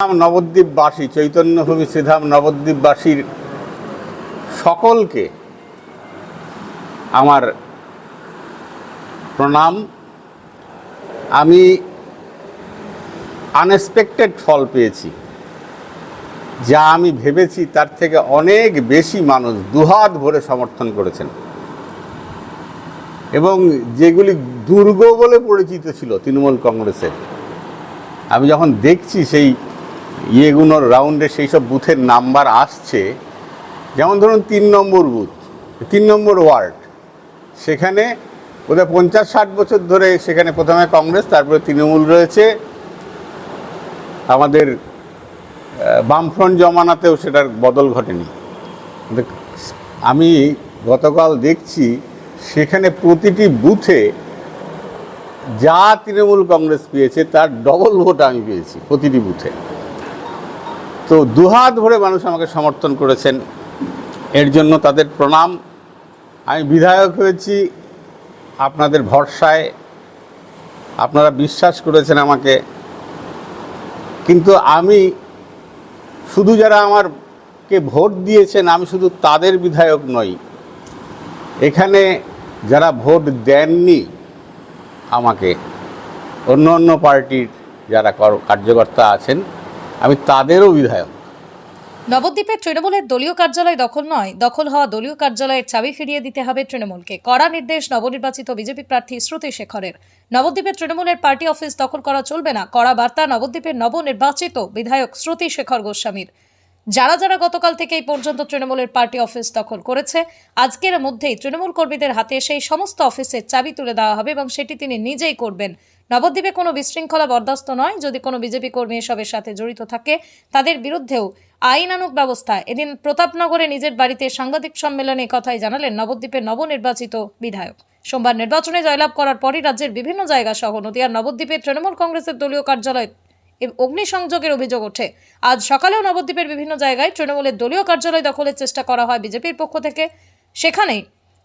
নবদ্বীপবাসী চৈতন্যভূমি শ্রীধাম নবদ্বীপবাসীর সকলকে আমার প্রণাম। আমি আনএক্সপেক্টেড ফল পেয়েছি, যা আমি ভেবেছি তার থেকে অনেক বেশি মানুষ দুহাত ভরে সমর্থন করেছেন এবং যেগুলি দুর্গ বলে পরিচিত ছিল তৃণমূল কংগ্রেসের, আমি যখন দেখছি সেই ইয়েগুলোর রাউন্ডে সেই সব বুথের নাম্বার আসছে, যেমন ধরুন 3 নম্বর বুথ, 3 নম্বর ওয়ার্ড, সেখানে বোধহয় 50-60 বছর ধরে সেখানে প্রথমে কংগ্রেস, তারপরে তৃণমূল রয়েছে। আমাদের বামফ্রন্ট জমানাতেও সেটার বদল ঘটেনি। আমি গতকাল দেখছি সেখানে প্রতিটি বুথে যা তৃণমূল কংগ্রেস পেয়েছে তার ডবল ভোট আমি পেয়েছি প্রতিটি বুথে। তো দুহাত ভরে মানুষ আমাকে সমর্থন করেছেন, এর জন্য তাদের প্রণাম। আমি বিধায়ক হয়েছি আপনাদের ভরসায়, আপনারা বিশ্বাস করেছেন আমাকে। কিন্তু আমি শুধু যারা আমাকে ভোট দিয়েছেন, আমি শুধু তাদের বিধায়ক নই, এখানে যারা ভোট দেননি আমাকে, অন্য অন্য পার্টির যারা কার্যকর্তা আছেন, আমি তাদেরও বিধায়ক। নবদ্বীপে তৃণমূলের দলীয় কার্যালয় দখল নয়, দখল হওয়া দলীয় কার্যালয়ের চাবি ফিরিয়ে দিতে হবে তৃণমূলকে। কড়া নির্দেশ নবনির্বাচিত বিজেপি প্রার্থী শ্রুতি শেখরের। নবদ্বীপে তৃণমূলের পার্টি অফিস দখল করা চলবে না, কড়া বার্তা নবদ্বীপের নবনির্বাচিত বিধায়ক শ্রুতি শেখর গোস্বামীর। যারা যারা গতকাল থেকে এই পর্যন্ত তৃণমূলের পার্টি অফিস দখল করেছে, আজকের মধ্যেই তৃণমূল কর্মীদের হাতে সেই সমস্ত অফিসের চাবি তুলে দেওয়া হবে এবং সেটি তিনি নিজেই করবেন। নবদ্বীপে কোনো বিশৃঙ্খলা বরদাস্ত নয়। যদি কোনো বিজেপি কর্মী এসবের সাথে জড়িত থাকে, তাদের বিরুদ্ধেও আইনানুগ ব্যবস্থা। এদিন প্রতাপনগরে নিজের বাড়িতে সাংবাদিক সম্মেলনে কথাই জানালেন নবদ্বীপের নবনির্বাচিত বিধায়ক। সোমবার নির্বাচনে জয়লাভ করার পরই রাজ্যের বিভিন্ন জায়গা সহ নদিয়ার নবদ্বীপে তৃণমূল কংগ্রেসের দলীয় কার্যালয় অগ্নিসংযোগের অভিযোগ ওঠে। আজ সকালেও নবদ্বীপের বিভিন্ন জায়গায় তৃণমূলের দলীয় কার্যালয় দখলের চেষ্টা করা হয় বিজেপির পক্ষ থেকে। সেখানেই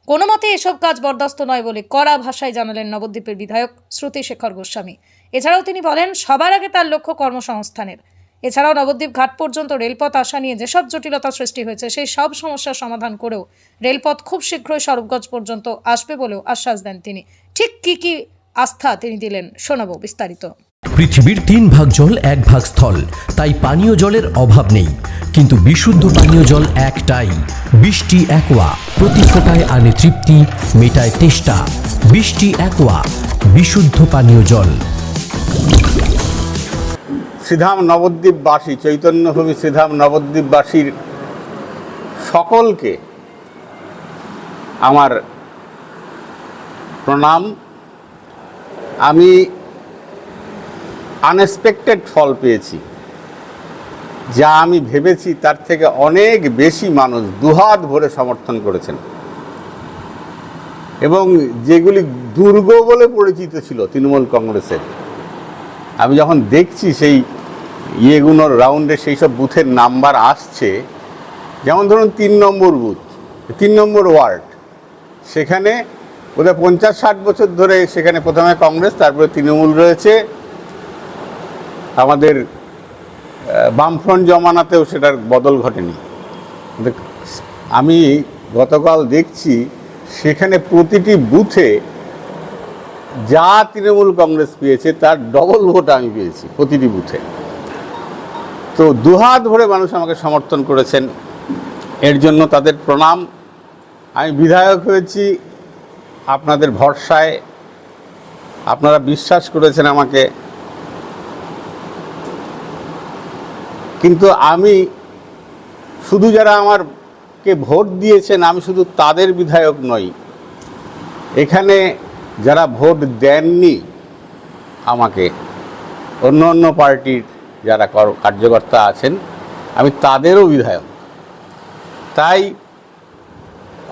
কোনো মতে এসব কাজ বরদাস্ত নয় বলে কড়া ভাষায় জানালেন নবদ্বীপের বিধায়ক শ্রুতি শেখর গোস্বামী। এছাড়াও তিনি বলেন, সবার আগে তার লক্ষ্য কর্মসংস্থানের। এছাড়াও নবদ্বীপ ঘাট পর্যন্ত রেলপথ আসা নিয়ে যেসব জটিলতা সৃষ্টি হয়েছে, সেই সব সমস্যার সমাধান করেও রেলপথ খুব শীঘ্রই স্বরূপগঞ্জ পর্যন্ত আসবে বলেও আশ্বাস দেন তিনি। ঠিক কি কি আস্থা তিনি দিলেন, শোনাবো বিস্তারিত। পৃথিবীর 3 ভাগ জল 1 ভাগ স্থল, তাই পানীয় জলের অভাব নেই। কিন্তু বিশুদ্ধ পানীয় জল একটাই, বৃষ্টি অ্যাকোয়া। প্রতি ফোঁটায় আনে তৃপ্তি, মেটায় তেষ্টা। বৃষ্টি অ্যাকোয়া, বিশুদ্ধ পানীয় জল। শ্রীধাম নবদ্বীপবাসী চৈতন্যভূমি শ্রীধাম নবদ্বীপবাসীর সকলকে আমার প্রণাম। আমি আনএক্সপেক্টেড ফল পেয়েছি, যা আমি ভেবেছি তার থেকে অনেক বেশি মানুষ দুহাত ভরে সমর্থন করেছেন এবং যেগুলি দুর্গ বলে পরিচিত ছিল তৃণমূল কংগ্রেসের, আমি যখন দেখছি সেই ইয়েগুলোর রাউন্ডে সেই সব বুথের নাম্বার আসছে, যেমন ধরুন 3 নম্বর বুথ, 3 নম্বর ওয়ার্ড, সেখানে বোধহয় 50-60 বছর ধরে সেখানে প্রথমে কংগ্রেস, তারপরে তৃণমূল রয়েছে। আমাদের বামফ্রন্ট জমানাতেও সেটার বদল ঘটেনি। আমি গতকাল দেখছি সেখানে প্রতিটি বুথে যা তৃণমূল কংগ্রেস পেয়েছে তার ডবল ভোট আমি পেয়েছি প্রতিটি বুথে। তো দুহাত ভরে মানুষ আমাকে সমর্থন করেছেন, এর জন্য তাদের প্রণাম। আমি বিধায়ক হয়েছি আপনাদের ভরসায়, আপনারা বিশ্বাস করেছেন আমাকে। কিন্তু আমি শুধু যারা আমাকে ভোট দিয়েছেন, আমি শুধু তাদের বিধায়ক নই, এখানে যারা ভোট দেননি আমাকে, অন্য অন্য পার্টির যারা কার্যকর্তা আছেন, আমি তাদেরও বিধায়ক। তাই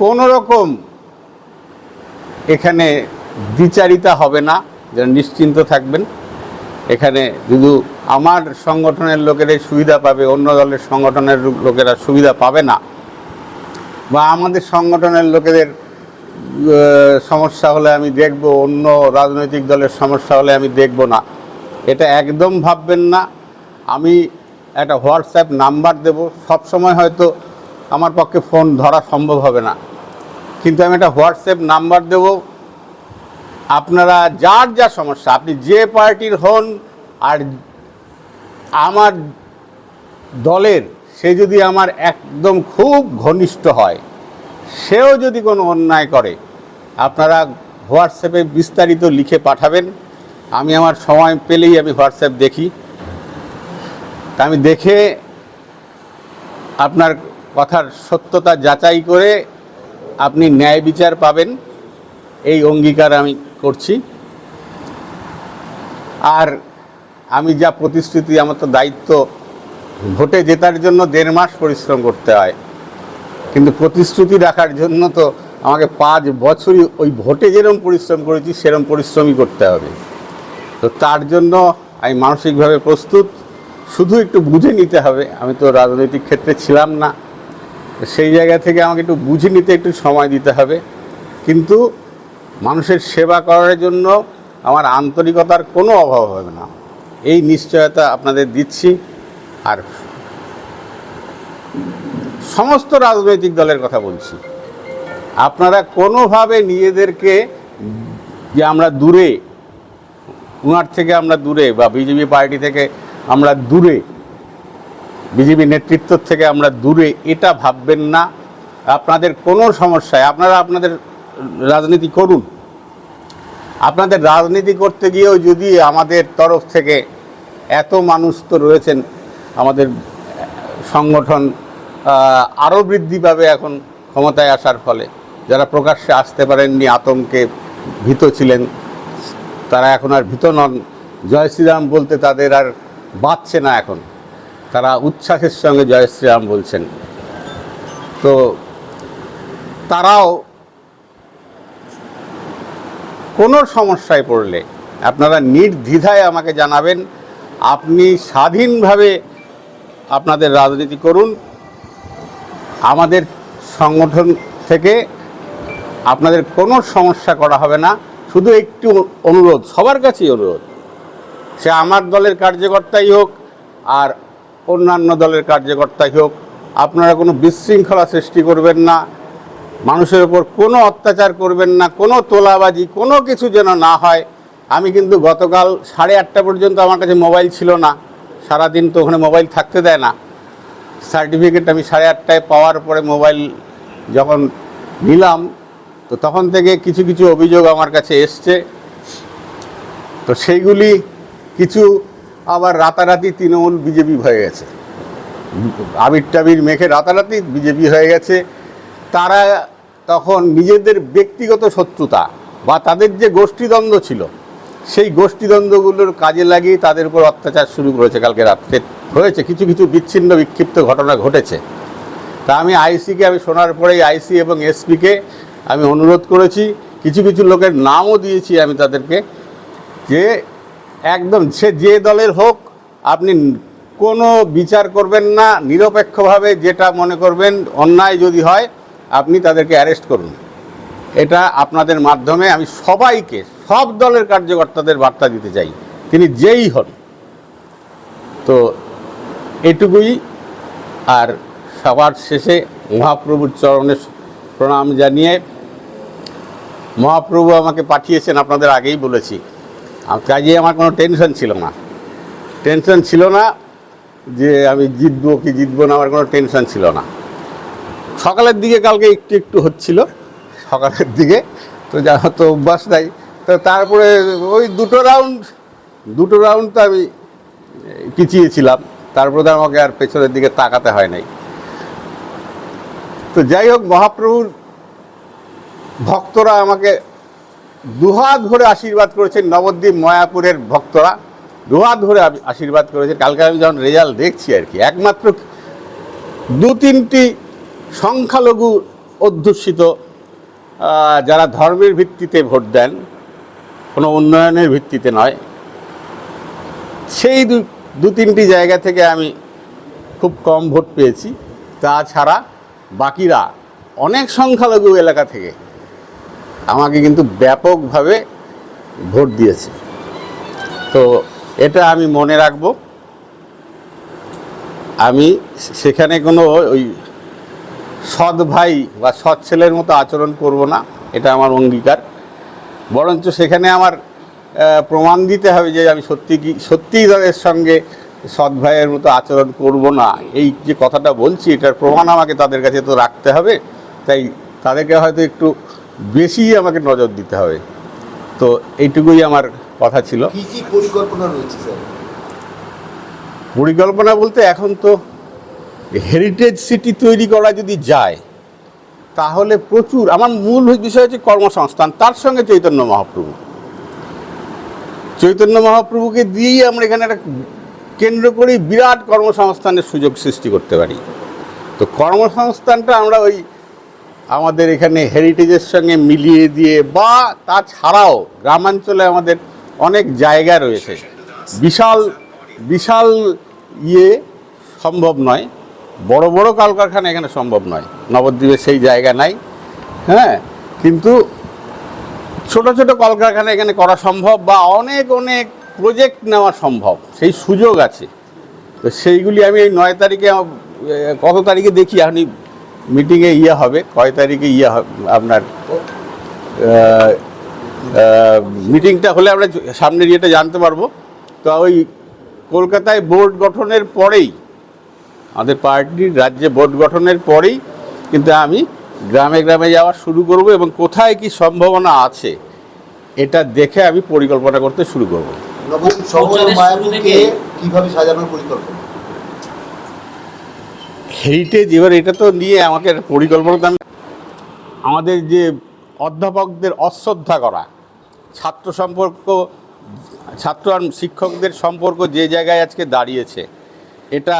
কোনো রকম এখানে দ্বিচারিতা হবে না, যারা নিশ্চিন্ত থাকবেন। এখানে শুধু আমার সংগঠনের লোকেরাই সুবিধা পাবে, অন্য দলের সংগঠনের লোকেরা সুবিধা পাবে না, বা আমাদের সংগঠনের লোকেদের সমস্যা হলে আমি দেখব, অন্য রাজনৈতিক দলের সমস্যা হলে আমি দেখব না, এটা একদম ভাববেন না। আমি একটা হোয়াটসঅ্যাপ নাম্বার দেব। সব সময় হয়তো আমার পক্ষে ফোন ধরা সম্ভব হবে না, কিন্তু আমি একটা হোয়াটসঅ্যাপ নাম্বার দেব। আপনারা যার যা সমস্যা, আপনি যে পার্টির হন, আর আমার দলের সে যদি আমার একদম খুব ঘনিষ্ঠ হয়, সেও যদি কোনো অন্যায় করে, আপনারা হোয়াটসঅ্যাপে বিস্তারিত লিখে পাঠাবেন। আমি আমার সময় পেলেই আমি হোয়াটসঅ্যাপ দেখি, তা আমি দেখে আপনার কথার সত্যতা যাচাই করে আপনি ন্যায় বিচার পাবেন, এই অঙ্গীকার আমি করছি। আর আমি যা প্রতিশ্রুতি, আমার তো দায়িত্ব, ভোটে জেতার জন্য 1.5 মাস পরিশ্রম করতে হয়, কিন্তু প্রতিশ্রুতি রাখার জন্য তো আমাকে 5 বছরই ওই ভোটে যেরকম পরিশ্রম করেছি সেরকম পরিশ্রমই করতে হবে। তো তার জন্য আমি মানসিকভাবে প্রস্তুত, শুধু একটু বুঝে নিতে হবে। আমি তো রাজনৈতিক ক্ষেত্রে ছিলাম না, সেই জায়গা থেকে আমাকে একটু বুঝে নিতে একটু সময় দিতে হবে, কিন্তু মানুষের সেবা করার জন্য আমার আন্তরিকতার কোনো অভাব হবে না, এই নিশ্চয়তা আপনাদের দিচ্ছি। আর সমস্ত রাজনৈতিক দলের কথা বলছি, আপনারা কোনোভাবে নিজেদেরকে যে আমরা দূরে, উনার থেকে আমরা দূরে, বা বিজেপি পার্টি থেকে আমরা দূরে, বিজেপি নেতৃত্ব থেকে আমরা দূরে, এটা ভাববেন না। আপনাদের কোনো সমস্যায় আপনারা আপনাদের রাজনীতি করুন। আপনাদের রাজনীতি করতে গিয়েও যদি আমাদের তরফ থেকে, এত মানুষ তো রয়েছেন, আমাদের সংগঠন আরও বৃদ্ধি পাবে এখন ক্ষমতায় আসার ফলে। যারা প্রকাশ্যে আসতে পারেননি, আতঙ্কে ভীত ছিলেন, তারা এখন আর ভীত নন। জয় শ্রীরাম বলতে তাদের আর বাধছে না, এখন তারা উচ্ছ্বাসের সঙ্গে জয় শ্রীরাম বলছেন। তো তারাও কোনো সমস্যায় পড়লে আপনারা নির্দ্বিধায় আমাকে জানাবেন। আপনি স্বাধীনভাবে আপনাদের রাজনীতি করুন। আমাদের সংগঠন থেকে আপনাদের কোনো সমস্যা করা হবে না। শুধু একটু অনুরোধ, সবার কাছেই অনুরোধ, সে আমার দলের কার্যকর্তাই হোক আর অন্যান্য দলের কার্যকর্তাই হোক, আপনারা কোনো বিশৃঙ্খলা সৃষ্টি করবেন না, মানুষের ওপর কোনো অত্যাচার করবেন না, কোনো তোলাবাজি, কোনো কিছু যেন না হয়। আমি কিন্তু গতকাল 8:30 পর্যন্ত আমার কাছে মোবাইল ছিল না, সারাদিন তো ওখানে মোবাইল থাকতে দেয় না। সার্টিফিকেট আমি 8:30টায় পাওয়ার পরে মোবাইল যখন নিলাম, তো তখন থেকে কিছু কিছু অভিযোগ আমার কাছে এসছে। তো সেইগুলি কিছু আবার রাতারাতি তৃণমূল বিজেপি হয়ে গেছে, আবির টাবির মেখে রাতারাতি বিজেপি হয়ে গেছে। তারা তখন নিজেদের ব্যক্তিগত শত্রুতা বা তাদের যে গোষ্ঠীদ্বন্দ্ব ছিল, সেই গোষ্ঠীদ্বন্দ্বগুলোর কাজে লাগিয়ে তাদের উপর অত্যাচার শুরু করেছে। কালকে রাত্রে হয়েছে, কিছু কিছু বিচ্ছিন্ন বিক্ষিপ্ত ঘটনা ঘটেছে। তা আমি আইসিকে, আমি শোনার পরেই আইসি এবং এসপিকে আমি অনুরোধ করেছি, কিছু কিছু লোকের নামও দিয়েছি আমি তাদেরকে, যে একদম সে যে দলের হোক, আপনি কোনো বিচার করবেন না, নিরপেক্ষভাবে যেটা মনে করবেন অন্যায় যদি হয় আপনি তাদেরকে অ্যারেস্ট করুন। এটা আপনাদের মাধ্যমে আমি সবাইকে, সব দলের কার্যকর্তাদের বার্তা দিতে চাই, তিনি যেই হন। তো এটুকুই। আর সবার শেষে মহাপ্রভুর চরণে প্রণাম জানিয়ে, মহাপ্রভু আমাকে পাঠিয়েছেন, আপনাদের আগেই বলেছি, কাজে আমার কোনো টেনশন ছিল না যে আমি জিতবো কি জিতবো না, আমার কোনো টেনশন ছিল না। সকালের দিকে কালকে একটু একটু হচ্ছিল, সকালের দিকে তো যা তো অভ্যাস নাই। তো তারপরে ওই দুটো রাউন্ড তো আমি পিছিয়েছিলাম, তারপরে আমাকে আর পেছনের দিকে তাকাতে হয় নাই। তো যাই হোক, মহাপ্রভুর ভক্তরা আমাকে দুহাত ভরে আশীর্বাদ করেছেন, নবদ্বীপ মায়াপুরের ভক্তরা দুহাত ধরে আশীর্বাদ করেছেন। কালকে আমি যখন রেজাল্ট দেখছি আর কি, একমাত্র 2-3টি সংখ্যালঘু অধ্যুষিত যারা ধর্মের ভিত্তিতে ভোট দেন, কোনো উন্নয়নের ভিত্তিতে নয়, সেই 2-3টি জায়গা থেকে আমি খুব কম ভোট পেয়েছি। তাছাড়া বাকিরা অনেক সংখ্যালঘু এলাকা থেকে আমাকে কিন্তু ব্যাপকভাবে ভোট দিয়েছে। তো এটা আমি মনে রাখব। আমি সেখানে কোনো ওই সৎ ভাই বা সৎ ছেলের মতো আচরণ করব না, এটা আমার অঙ্গীকার। বরঞ্চ সেখানে আমার প্রমাণ দিতে হবে যে আমি সত্যিই তাদের সঙ্গে সৎ ভাইয়ের মতো আচরণ করব না। এই যে কথাটা বলছি, এটার প্রমাণ আমাকে তাদের কাছে তো রাখতে হবে। তাই তাদেরকে হয়তো একটু বেশি আমাকে নজর দিতে হবে। তো এইটুকুই আমার কথা ছিল। কি কি পরিকল্পনা রয়েছে স্যার? পরিকল্পনা বলতে এখন তো হেরিটেজ সিটি তৈরি করা যদি যায় তাহলে প্রচুর, আমার মূল বিষয় হচ্ছে কর্মসংস্থান, তার সঙ্গে চৈতন্য মহাপ্রভুকে দিয়েই আমরা এখানে একটা কেন্দ্র করেই বিরাট কর্মসংস্থানের সুযোগ সৃষ্টি করতে পারি। তো কর্মসংস্থানটা আমরা ওই আমাদের এখানে হেরিটেজের সঙ্গে মিলিয়ে দিয়ে, বা তাছাড়াও গ্রামাঞ্চলে আমাদের অনেক জায়গা রয়েছে, বিশাল বিশাল সম্ভব নয়, বড় বড় কলকারখানা এখানে সম্ভব নয়, নবদ্বীপে সেই জায়গা নাই। হ্যাঁ, কিন্তু ছোট ছোট কলকারখানা এখানে করা সম্ভব, বা অনেক অনেক প্রজেক্ট নেওয়া সম্ভব, সেই সুযোগ আছে। তো সেইগুলি আমি এই 9 তারিখে, কত তারিখে দেখি, এখনই মিটিংয়ে হবে, কয় তারিখে আপনার মিটিংটা হলে আমরা সামনের ইয়েটা জানতে পারবো। তো ওই কলকাতায় বোর্ড গঠনের পরেই, আমাদের পার্টির রাজ্যে বোর্ড গঠনের পরেই কিন্তু আমি গ্রামে গ্রামে যাওয়া শুরু করব, এবং কোথায় কি সম্ভাবনা আছে এটা দেখে আমি পরিকল্পনা করতে শুরু করব। নবদ্বীপ শহর মায়াপুরকে কিভাবে সাজানোর পরিকল্পনা? হেরিটেজ, এবার এটা তো নিয়ে আমাকে পরিকল্পনাটা, আমাদের যে অধ্যাপকদের অশ্রদ্ধা করা, ছাত্র আর শিক্ষকদের সম্পর্ক যে জায়গায় আজকে দাঁড়িয়েছে, এটা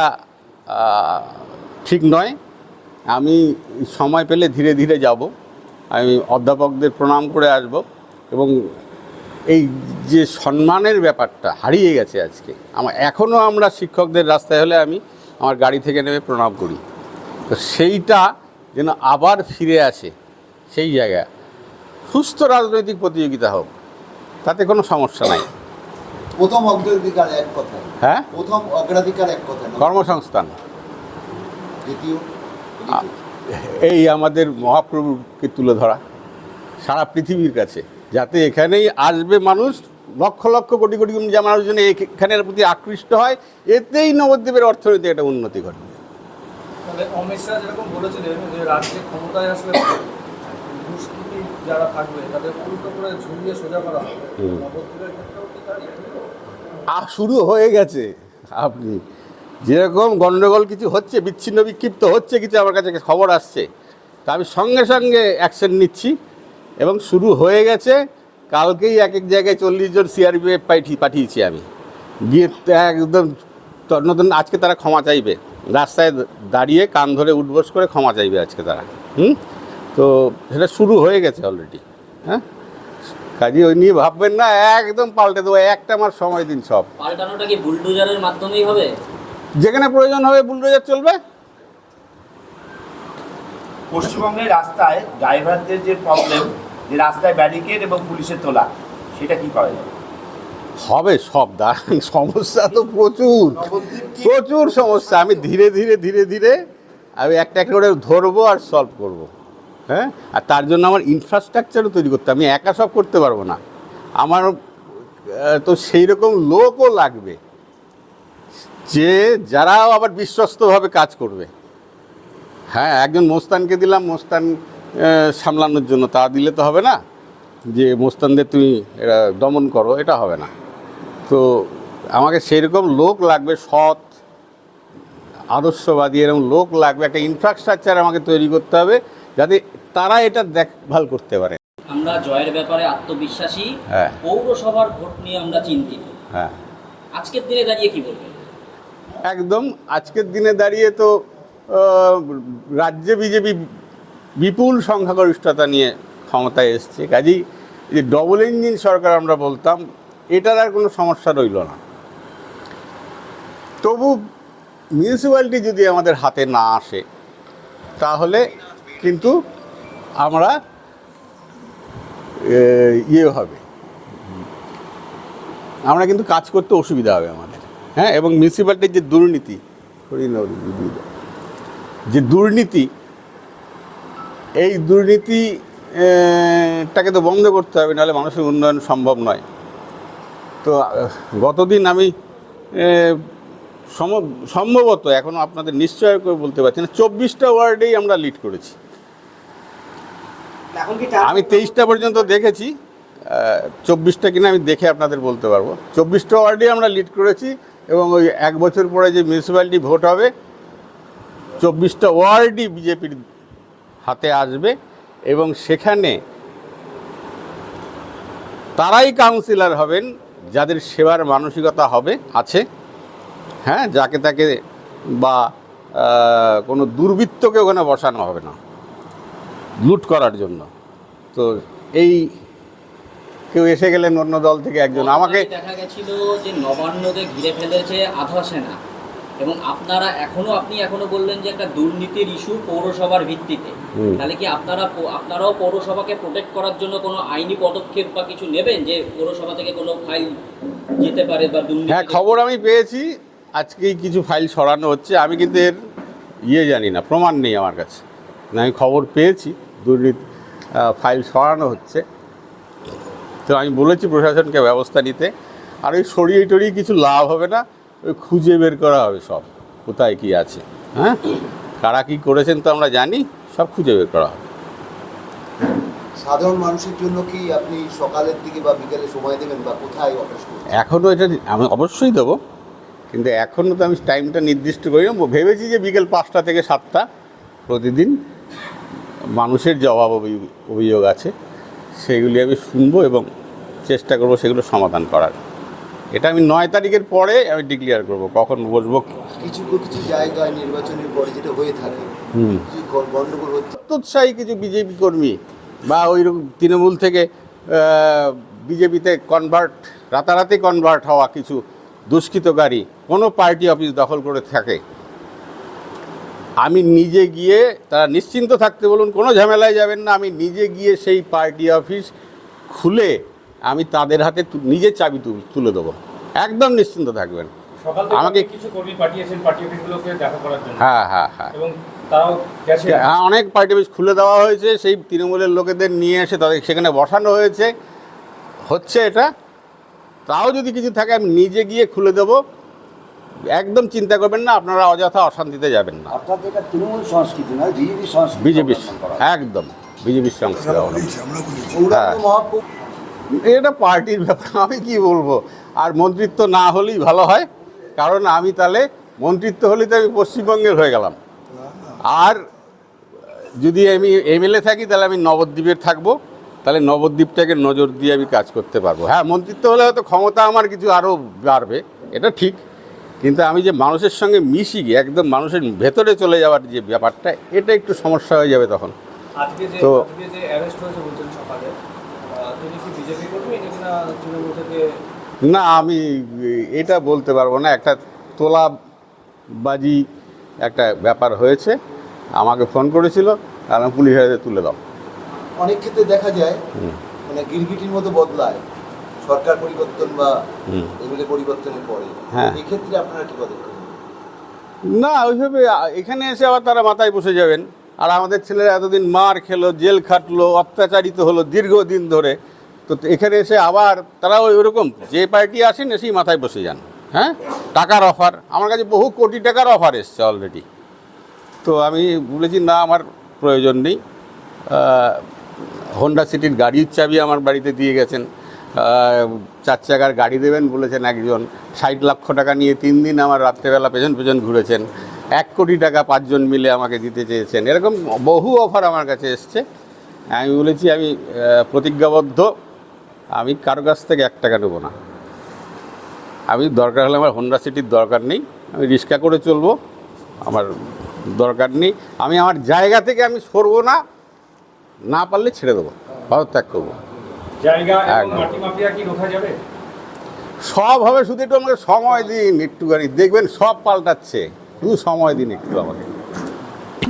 ঠিক নয়। আমি সময় পেলে ধীরে ধীরে যাব, আমি অধ্যাপকদের প্রণাম করে আসব, এবং এই যে সম্মানের ব্যাপারটা হারিয়ে গেছে আজকে, এখনও আমরা শিক্ষকদের রাস্তায় হলে আমি আমার গাড়ি থেকে নেমে প্রণাম করি। তো সেইটা যেন আবার ফিরে আসে, সেই জায়গা সুস্থ রাজনৈতিক প্রতিযোগিতা হোক, তাতে কোনো সমস্যা নাই। প্রথম অগ্রাধিকার এক কথা, হ্যাঁ, প্রথম অগ্রাধিকার এক কথা, কর্মসংস্থান। দ্বিতীয় এই আমাদের মহাপ্রভুকে তুলে ধরা সারা পৃথিবীর কাছে, যাতে এখানেই আসবে মানুষ, লক্ষ লক্ষ কোটি কোটি মানুষজন এখানের প্রতি আকৃষ্ট হয়, এতেই নবদ্বীপের অর্থনীতি একটা উন্নতি ঘটবে। তবে অমিত শাহ যেরকম বলেছিলেন যে রাজ্যে ক্ষমতায় আসলে দুষ্কৃতী যারা থাকবে তাদের উল্টো করে ঝুলিয়ে সোজা করা হবে, নবদ্বীপের ক্ষেত্রেও কি তাই? শুরু হয়ে গেছে। আপনি যেরকম গণ্ডগোল কিছু হচ্ছে, বিচ্ছিন্ন বিক্ষিপ্ত হচ্ছে কিছু, আমার কাছে খবর আসছে, তা আমি সঙ্গে সঙ্গে অ্যাকশন নিচ্ছি, এবং শুরু হয়ে গেছে। কালকেই এক এক জায়গায় 40 জন CRPF পাঠিয়েছি আমি, গিয়ে একদম নতুন। আজকে তারা ক্ষমা চাইবে, রাস্তায় দাঁড়িয়ে কান ধরে উঠবোস করে ক্ষমা চাইবে আজকে তারা। তো সেটা শুরু হয়ে গেছে অলরেডি। হ্যাঁ, কাজে ওই নিয়ে ভাববেন না, একদম পাল্টে দেবো, একটা আমার সময় দিন। সব পাল্টানোটা কি বুলডোজারের মাধ্যমেই হবে? যেখানে প্রয়োজন হবে বুলডোজার চলবে। পশ্চিমবঙ্গের রাস্তায় ড্রাইভারদের যে প্রবলেম, যে রাস্তায় ব্যারিকেড এবং পুলিশের তোলা, সেটা কি করা যাবে? হবে সব, দাঁড়ান, সমস্যা তো প্রচুর সমস্যা। আমি ধীরে ধীরে আমি একটা একটা করে ধরবো আর সলভ করব। হ্যাঁ, আর তার জন্য আমার ইনফ্রাস্ট্রাকচারও তৈরি করতে, আমি একা সব করতে পারবো না, আমার তো সেই রকম লোকও লাগবে যে যারাও আবার বিশ্বস্তভাবে কাজ করবে। হ্যাঁ, একজন মোস্তানকে দিলাম মোস্তান সামলানোর জন্য, তা দিলে তো হবে না যে মোস্তানদের তুমি এটা দমন করো, এটা হবে না। তো আমাকে সেইরকম লোক লাগবে, সৎ আদর্শবাদী এরকম লোক লাগবে, একটা ইনফ্রাস্ট্রাকচার আমাকে তৈরি করতে হবে যাতে তারা এটা দেখভাল করতে পারে। আমরা জয়ের ব্যাপারে আত্মবিশ্বাসী, হ্যাঁ। পৌরসভার ভোট নিয়ে আমরা চিন্তিত। হ্যাঁ, আজকের দিনে দাঁড়িয়ে কি বলবেন? একদম আজকের দিনে দাঁড়িয়ে তো রাজ্যে বিজেপি বিপুল সংখ্যাগরিষ্ঠতা নিয়ে ক্ষমতায় এসছে, কাজেই যে ডবল ইঞ্জিন সরকার আমরা বলতাম, এটার আর কোনো সমস্যা রইল না। তবু মিউনিসিপ্যালিটি যদি আমাদের হাতে না আসে তাহলে কিন্তু আমরা হবে, আমরা কিন্তু কাজ করতে অসুবিধা হবে আমাদের। হ্যাঁ, এবং মিউনিসিপ্যালিটির যে দুর্নীতি, যে দুর্নীতি, এই দুর্নীতি টাকে তো বন্ধ করতে হবে, নাহলে মানুষের উন্নয়ন সম্ভব নয়। তো গতদিন আমি সম্ভবত এখনও আপনাদের নিশ্চয় করে বলতে পারছি না, 24টা ওয়ার্ডেই আমরা লিড করেছি। আমি 23টা পর্যন্ত দেখেছি, 24টা কিনা আমি দেখে আপনাদের বলতে পারবো। 24টা ওয়ার্ডেই আমরা লিড করেছি এবং ওই 1 বছর পরে যে মিউনিসিপ্যালিটি ভোট হবে 24টা ওয়ার্ডই বিজেপির হাতে আসবে এবং সেখানে তারাই কাউন্সিলর হবেন যাদের সেবার মানসিকতা আছে, হ্যাঁ, যাকে তাকে বা কোনো দুর্বৃত্তকে ওখানে বসানো হবে না লুট করার জন্য। তো এই কেউ এসে গেলেন অন্য দল থেকে একজন, আমাকে দেখা গেছিল যে নবান্নকে ঘিরে ফেলেছে আধা সেনা, এবং আপনি এখনো বললেন যে একটা দুর্নীতির ইস্যু পৌরসভার ভিত্তিতে, তাহলে কি আপনারাও পৌরসভাকে প্রোটেক্ট করার জন্য কোনো আইনি পদক্ষেপ বা কিছু নেবেন, যে পৌরসভা থেকে কোনো ফাইল যেতে পারে বা দুর্নীতি? হ্যাঁ, খবর আমি পেয়েছি, আজকেই কিছু ফাইল সরানো হচ্ছে। আমি কিন্তু এর জানি না, প্রমাণ নেই আমার কাছে, আমি খবর পেয়েছি দুর্নীতি ফাইল সরানো হচ্ছে। তো আমি বলেছি প্রশাসনকে ব্যবস্থা নিতে। আর ওই সরিয়ে টরিয়ে কিছু লাভ হবে না, ওই খুঁজে বের করা হবে সব কোথায় কি আছে, হ্যাঁ, কারা কী করেছেন তো আমরা জানি, সব খুঁজে বের করা হবে। সাধারণ মানুষের জন্য কি আপনি সকালের দিকে বা বিকেলে সময় দেবেন, বা কোথায় অফিস করবেন? এখনও এটা আমি অবশ্যই দেবো, কিন্তু এখনও তো আমি টাইমটা নির্দিষ্ট করি না। ভেবেছি যে বিকেল 5টা থেকে 7টা প্রতিদিন মানুষের জবাব অভিযোগ আছে, সেগুলি আমি শুনবো এবং চেষ্টা করব সেগুলো সমাধান করার। এটা আমি 9 তারিখের পরে আমি ডিক্লেয়ার করব কখন বসবো। কিছু জায়গায় নির্বাচনের পরে যেটা হয়ে থাকে, গণ্ডগোল হচ্ছে, উৎসাহী কিছু বিজেপি কর্মী বা ওইরকম তৃণমূল থেকে বিজেপিতে রাতারাতি কনভার্ট হওয়া কিছু দুষ্কৃতকারী কোনো পার্টি অফিস দখল করে থাকে, আমি নিজে গিয়ে, তারা নিশ্চিন্ত থাকতে বলুন, কোনো ঝামেলায় যাবেন না, আমি নিজে গিয়ে সেই পার্টি অফিস খুলে আমি তাদের হাতে নিজে চাবি তুলে দেবো, একদম নিশ্চিন্ত থাকবেন। আমাকে কিছু কর্মী পাঠিয়েছেন পার্টি অফিসগুলোকে দেখা করার জন্য। হ্যাঁ, এবং তারাও গেছে। হ্যাঁ, অনেক পার্টি অফিস খুলে দেওয়া হয়েছে, সেই তৃণমূলের লোকেদের নিয়ে এসে তাদের সেখানে বসানো হচ্ছে এটা। তাও যদি কিছু থাকে আমি নিজে গিয়ে খুলে দেবো, একদম চিন্তা করবেন না, আপনারা অযথা অশান্তিতে যাবেন না। অর্থাৎ এটা তৃণমূল সংস্কৃতি নয়, বিজেপি সংস্কৃতি। বিজেপির একদম বিজেপির সংস্কৃতি। এটা পার্টির ব্যাপার, আমি কি বলবো। আর মন্ত্রিত্ব না হলেই ভালো হয়, কারণ আমি তাহলে মন্ত্রিত্ব হলেই তো আমি পশ্চিমবঙ্গের হয়ে গেলাম। আর যদি আমি এমএলএ থাকি তাহলে আমি নবদ্বীপের থাকবো, তাহলে নবদ্বীপটাকে নজর দিয়ে আমি কাজ করতে পারবো। হ্যাঁ, মন্ত্রিত্ব হলে হয়তো ক্ষমতা আমার কিছু আরও বাড়বে, এটা ঠিক, কিন্তু আমি যে মানুষের সঙ্গে মিশি গিয়ে একদম মানুষের ভেতরে চলে যাওয়ার যে ব্যাপারটা, এটা একটু সমস্যা হয়ে যাবে তখন। আজকে যে অ্যারেস্ট হয়েছে বলছেন সকালে, তিনি কি বিজেপি কর্মী নাকি না তৃণমূল থেকে? না, আমি এটা বলতে পারবো না। একটা তোলাবাজি একটা ব্যাপার হয়েছে, আমাকে ফোন করেছিল, আর আমি পুলিশ হাতে তুলে দাও। অনেক ক্ষেত্রে দেখা যায় মানে গিরগিটির মতো বদলায় সরকার পরিবর্তন বা এমএলএ পরিবর্তনের পরে। হ্যাঁ, এক্ষেত্রে আপনারা কি পদক্ষেপ? না, ওইভাবে এখানে এসে আবার তারা মাথায় বসে যাবেন। আর আমাদের ছেলেরা এতদিন মার খেলো, জেল খাটলো, অত্যাচারিত হলো দীর্ঘদিন ধরে, তো এখানে এসে আবার তারা ওইরকম যে পার্টি আসেন এসেই মাথায় বসে যান। হ্যাঁ, টাকার অফার, আমার কাছে বহু কোটি টাকার অফার এসছে অলরেডি। তো আমি বলেছি না, আমার প্রয়োজন নেই। হোন্ডা সিটির গাড়ির চাবি আমার বাড়িতে দিয়ে গেছেন, 4 চাকার গাড়ি দেবেন বলেছেন একজন, 60 লক্ষ টাকা নিয়ে 3 দিন আমার রাত্রেবেলা পেছন ঘুরেছেন, 1 কোটি টাকা 5 জন মিলে আমাকে দিতে চেয়েছেন, এরকম বহু অফার আমার কাছে এসছে। আমি বলেছি আমি প্রতিজ্ঞাবদ্ধ, আমি কারো কাছ থেকে 1 টাকা নেব না। আমি দরকার হলে, আমার হোন্ডা সিটির দরকার নেই, আমি রিক্সা করে চলবো, আমার দরকার নেই। আমি আমার জায়গা থেকে আমি সরবো না, না পারলে ছেড়ে দেবো, পদত্যাগ করবো। জায়গা এবং মাটি মাফিয়া কি রোখা যাবে? সব হবে, শুধু একটু আমাকে সময় দিন, একটুখানি দেখবেন সব পাল্টাচ্ছে, শুধু সময় দিন একটু আমাকে।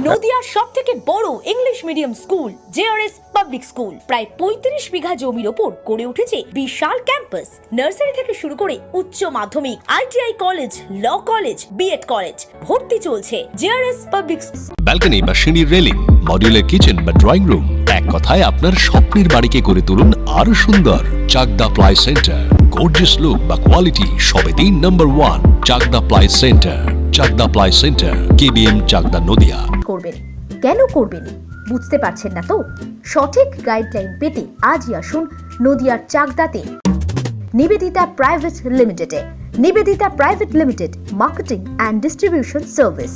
নদিয়ার সবথেকে বড় English medium school JRS public school প্রায় ৩৫ বিঘা জমির ওপর গড়ে উঠেছে বিশাল ক্যাম্পাস। নার্সারি থেকে শুরু করে উচ্চ মাধ্যমিক, ITI college, law college, BEd college, ভর্তি চলছে। জেআরএস পাবলিক ব্যালকনি বা সিঁড়ির রেলিং, মডিউলার কিচেন বা ড্রয়িং রুম, এক কথায় আপনার স্বপ্নের বাড়িকে করে তুলুন আরো সুন্দর। Chakdah ply centre, gorgeous look বা কোয়ালিটি সবে 3 number 1 Chakdah ply centre. Chakdah ply centre, KBM, Chakdah, Nadia. করবেন কেন করবেন বুঝতে পারছেন না তো? সঠিক গাইডলাইন পেতে আজই আসুন নদিয়ার চাকদাতে নিবেদিতা প্রাইভেট লিমিটেডে। Nivedita private limited, marketing and distribution service.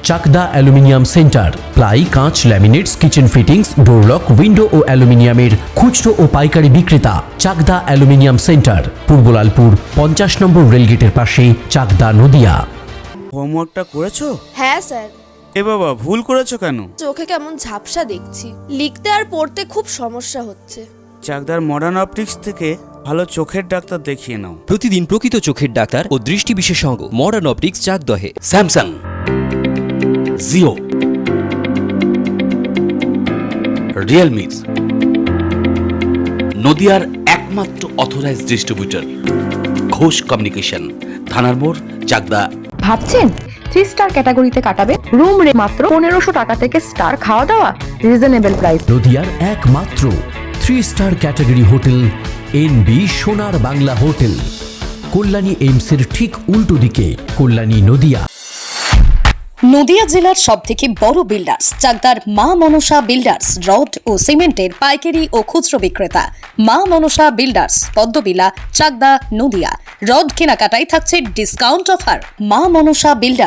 Chakdah aluminium centre, ply, কাঁচ, laminates, kitchen fittings, door lock, window ও অ্যালুমিনিয়ামের খুচরো ও পাইকারি বিক্রেতা। চাকদা অ্যালুমিনিয়াম সেন্টার, পূর্বলালপুর 50 নম্বর রেলগেটের পাশে, চাকদা, নদিয়া। হোমওয়ার্কটা করেছো? হ্যাঁ স্যার। এ বাবা, ভুল করেছো কেন? চোখে কেমন ঝাপসা দেখছি, লিখতে আর পড়তে খুব সমস্যা হচ্ছে। চাকদার মডার্ন অপটিক্স থেকে ভালো চোখের ডাক্তার দেখিয়ে নাও। প্রতিদিন প্রকৃত চোখের ডাক্তার ও দৃষ্টি বিশেষজ্ঞ মডার্ন অপটিক্স, চাকদহে। স্যামসাং, জিও, রিয়েলমি, নদিয়ার একমাত্র অথরাইজড ডিস্ট্রিবিউটর ঘোষ কমিউনিকেশন, থানার মোড়, চাকদা। ভাবছেন 3 স্টার ক্যাটাগরিতে কাটাবে? রুম রে মাত্র 1500 টাকা থেকে স্টার, খাওয়া দাওয়া রিজনেবল প্রাইস। নদিয়ার একমাত্র 3 স্টার ক্যাটাগরি হোটেল এনবি সোনার বাংলা হোটেল, কল্যাণী এইমসের ঠিক উল্টো দিকে, কল্যাণী, নদিয়া। নদিয়া জেলার সবথেকে বড় বিল্ডার্স চাকদার মা মনসা বিল্ডার্স, রড ও সিমেন্টের পাইকারি ও খুচরো বিক্রেতা। মা মনসা বিল্ডার্স, পদ্মবিলা, চাকদা, নদিয়া। রড কেনাকাটায় থাকছে ডিসকাউন্ট অফার। মা মনসা বিল্ডার্স।